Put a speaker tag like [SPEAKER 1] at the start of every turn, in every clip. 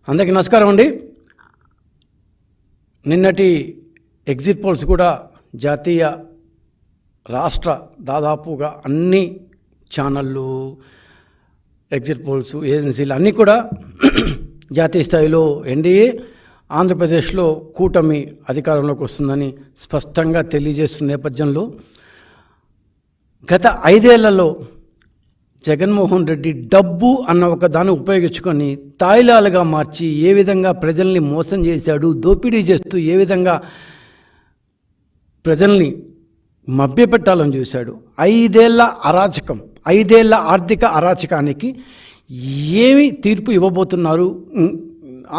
[SPEAKER 1] అందరికీ నమస్కారం అండి. నిన్నటి ఎగ్జిట్ పోల్స్ కూడా జాతీయ రాష్ట్ర దాదాపుగా అన్ని ఛానళ్ళు, ఎగ్జిట్ పోల్స్ ఏజెన్సీలు అన్నీ కూడా జాతీయ స్థాయిలో ఎన్డీఏ ఆంధ్రప్రదేశ్లో కూటమి అధికారంలోకి వస్తుందని స్పష్టంగా తెలియజేస్తున్న నేపథ్యంలో గత 5 ఏళ్లలో జగన్మోహన్ రెడ్డి డబ్బు అన్న ఒక దాన్ని ఉపయోగించుకొని తాయిలాలుగా మార్చి ఏ విధంగా ప్రజల్ని మోసం చేశాడు, దోపిడీ చేస్తూ ఏ విధంగా ప్రజల్ని మభ్యపెట్టాలని చూశాడు. 5 ఏళ్ల అరాచకం, 5 ఏళ్ల ఆర్థిక అరాచకానికి ఏమి తీర్పు ఇవ్వబోతున్నారు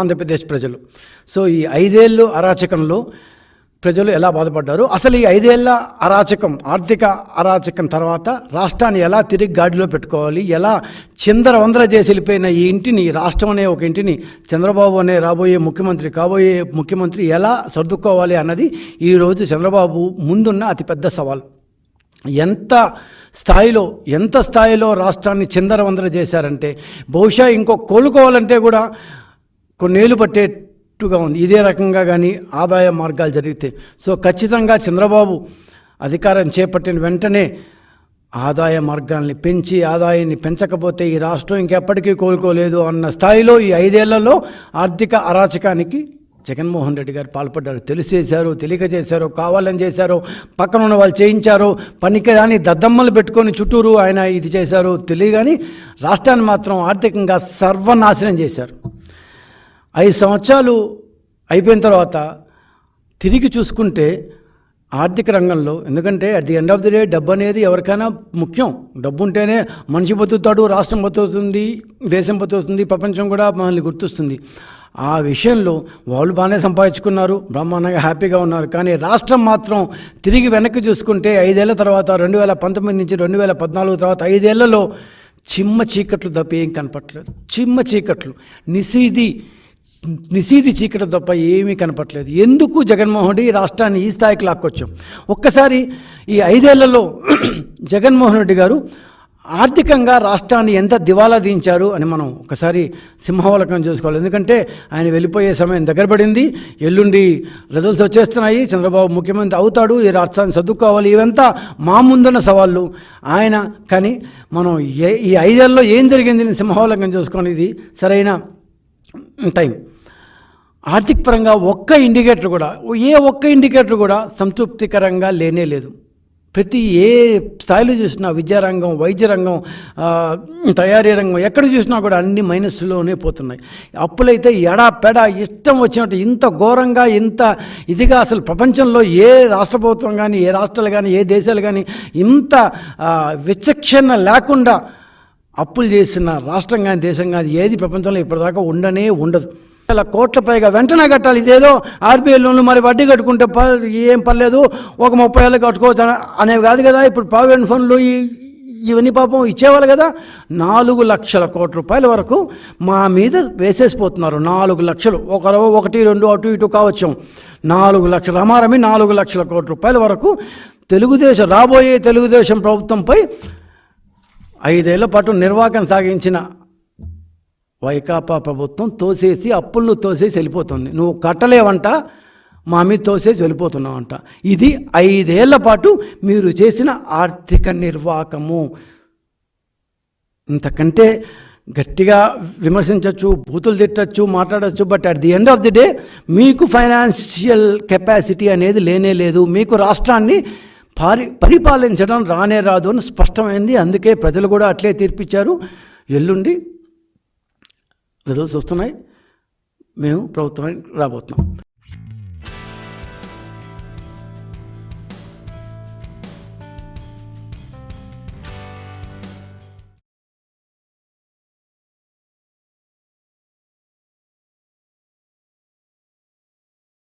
[SPEAKER 1] ఆంధ్రప్రదేశ్ ప్రజలు? సో ఈ 5 ఏళ్ళు అరాచకంలో ప్రజలు ఎలా బాధపడ్డారు, అసలు ఈ 5 ఏళ్ల అరాచకం, ఆర్థిక అరాచకం తర్వాత రాష్ట్రాన్ని ఎలా తిరిగి గాడిలో పెట్టుకోవాలి, ఎలా చిందరవందర చేసి వెళ్ళిపోయిన ఈ ఇంటిని, రాష్ట్రం అనే ఒక ఇంటిని చంద్రబాబు అనే రాబోయే ముఖ్యమంత్రి, కాబోయే ముఖ్యమంత్రి ఎలా సర్దుకోవాలి అన్నది ఈరోజు చంద్రబాబు ముందున్న అతిపెద్ద సవాల్. ఎంత స్థాయిలో రాష్ట్రాన్ని చిందరవందర చేశారంటే బహుశా ఇంకో కోలుకోవాలంటే కూడా కొన్నేళ్ళు పట్టేట్టుగా ఉంది ఇదే రకంగా కానీ ఆదాయ మార్గాలు జరిగితే. సో ఖచ్చితంగా చంద్రబాబు అధికారం చేపట్టిన వెంటనే ఆదాయ మార్గాల్ని పెంచి, ఆదాయాన్ని పెంచకపోతే ఈ రాష్ట్రం ఇంకెప్పటికీ కోలుకోలేదు అన్న స్థాయిలో ఈ 5 ఏళ్లలో ఆర్థిక అరాచకానికి జగన్మోహన్ రెడ్డి గారు పాల్పడ్డారు. తెలిసి చేశారో, తెలియక చేశారో, కావాలని చేశారో, పక్కన ఉన్న వాళ్ళు చేయించారో, పనికిరాని దద్దమ్మలు పెట్టుకొని చుట్టూరు ఆయన ఇది చేశారో తెలియగాని రాష్ట్రాన్ని మాత్రం ఆర్థికంగా సర్వనాశనం చేశారు. 5 సంవత్సరాలు అయిపోయిన తర్వాత తిరిగి చూసుకుంటే ఆర్థిక రంగంలో, ఎందుకంటే at the end of the day డబ్బు అనేది ఎవరికైనా ముఖ్యం. డబ్బు ఉంటేనే మనిషి బతుకుతాడు, రాష్ట్రం బతుకుతుంది, దేశం బతుకుతుంది, ప్రపంచం కూడా మనల్ని గుర్తిస్తుంది. ఆ విషయంలో వాళ్ళు బాగానే సంపాదించుకున్నారు, బ్రహ్మాండంగా హ్యాపీగా ఉన్నారు. కానీ రాష్ట్రం మాత్రం తిరిగి వెనక్కి చూసుకుంటే 5 ఏళ్ల తర్వాత 2019 నుంచి 2014 తర్వాత 5 ఏళ్లలో చిమ్మ చీకట్లు తప్ప ఏం కనపట్లేదు. చిమ్మ చీకట్లు, నిశీది చీకటి తప్ప ఏమీ కనపట్లేదు. ఎందుకు జగన్మోహన్ రెడ్డి రాష్ట్రాన్ని ఈ స్థాయికి లాక్కొచ్చాం? ఒక్కసారి ఈ 5 ఏళ్లలో జగన్మోహన్ రెడ్డి గారు ఆర్థికంగా రాష్ట్రాన్ని ఎంత దివాలా దించారు అని మనం ఒకసారి సింహావలోకనం చేసుకోవాలి. ఎందుకంటే ఆయన వెళ్ళిపోయే సమయం దగ్గర పడింది. ఎల్లుండి రిజల్ట్స్ వచ్చేస్తున్నాయి, చంద్రబాబు ముఖ్యమంత్రి అవుతాడు, ఈ రాష్ట్రాన్ని సర్దుకోవాలి. ఇవంతా మా ముందున్న సవాళ్ళు. ఆయన కానీ మనం ఈ 5 ఏళ్లలో ఏం జరిగింది సింహావలోకనం చేసుకొని ఇది సరైన టైం. ఆర్థిక పరంగా ఒక్క ఇండికేటర్ కూడా సంతృప్తికరంగా లేనే లేదు. ప్రతి ఏ స్థాయిలో చూసినా, విద్యారంగం, వైద్య రంగం, తయారీ రంగం, ఎక్కడ చూసినా కూడా అన్ని మైనస్లోనే పోతున్నాయి. అప్పులైతే ఎడాపెడా ఇష్టం వచ్చినట్టు, ఇంత ఘోరంగా, ఇంత ఇదిగా అసలు ప్రపంచంలో ఏ రాష్ట్ర ప్రభుత్వం కానీ, ఏ రాష్ట్రాలు కానీ, ఏ దేశాలు కానీ ఇంత విచక్షణ లేకుండా అప్పులు చేసిన రాష్ట్రం కానీ, దేశం కానీ ఏది ప్రపంచంలో ఇప్పటిదాకా ఉండదు. అలా కోట్ల పైగా వెంటనే కట్టాలి. ఇదేదో ఆర్బీఐ లోన్లు మరి వడ్డీ కట్టుకుంటే ఏం పర్లేదు, ఒక 30 ఏళ్ళు కట్టుకోవచ్చు అనేవి కాదు కదా. ఇప్పుడు ప్రావిడెంట్ ఫండ్లు ఇవన్నీ పాపం ఇచ్చేవాళ్ళు కదా. 4 లక్షల కోట్ల రూపాయల వరకు మా మీద వేసేసిపోతున్నారు. 4 లక్షలు, 1, 2 అటు ఇటు కావచ్చు, 4 లక్షలు, రమారమి 4 లక్షల కోట్ల రూపాయల వరకు రాబోయే తెలుగుదేశం ప్రభుత్వంపై 5 ఏళ్ల పాటు నిర్వాహకం సాగించిన వైకాపా ప్రభుత్వం అప్పులను తోసేసి వెళ్ళిపోతుంది. నువ్వు కట్టలేవంట, మా మీద తోసేసి వెళ్ళిపోతున్నావంట. ఇది 5 ఏళ్ల పాటు మీరు చేసిన ఆర్థిక నిర్వాహకము. ఇంతకంటే గట్టిగా విమర్శించవచ్చు, బూతులు తిట్టచ్చు, మాట్లాడచ్చు. But at the end of the day మీకు ఫైనాన్షియల్ కెపాసిటీ అనేది లేనే లేదు. మీకు రాష్ట్రాన్ని పరిపాలించడం రానే రాదు అని స్పష్టమైంది. అందుకే ప్రజలు కూడా అట్లే తీర్పిచ్చారు. ఎల్లుండి రిజల్ట్స్ వస్తున్నాయి, మేము ప్రభుత్వానికి రాబోతున్నాం.